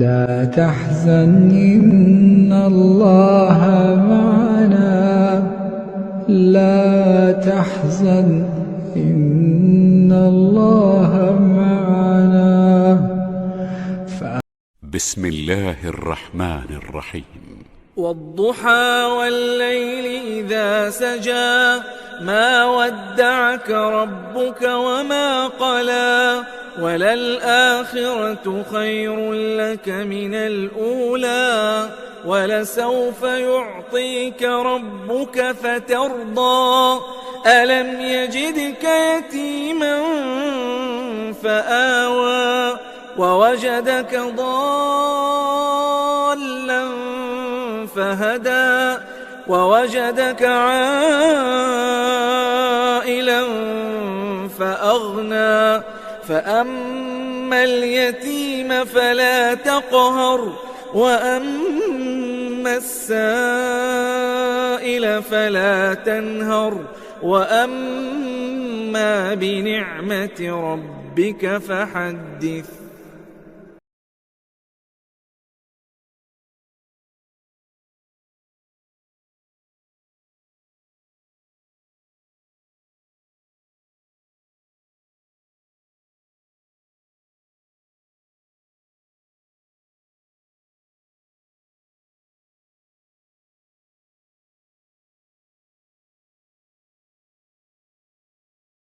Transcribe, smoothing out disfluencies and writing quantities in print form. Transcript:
لا تحزن إن الله معنا، لا تحزن إن الله معنا. بسم الله الرحمن الرحيم. والضحى والليل إذا سجى ما ودعك ربك وما قلى وللآخرة خير لك من الأولى ولسوف يعطيك ربك فترضى ألم يجدك يتيما فآوى ووجدك ضالا فهدى ووجدك عائلا فأغنى فأما اليتيم فلا تقهر وأما السائل فلا تنهر وأما بنعمة ربك فحدث.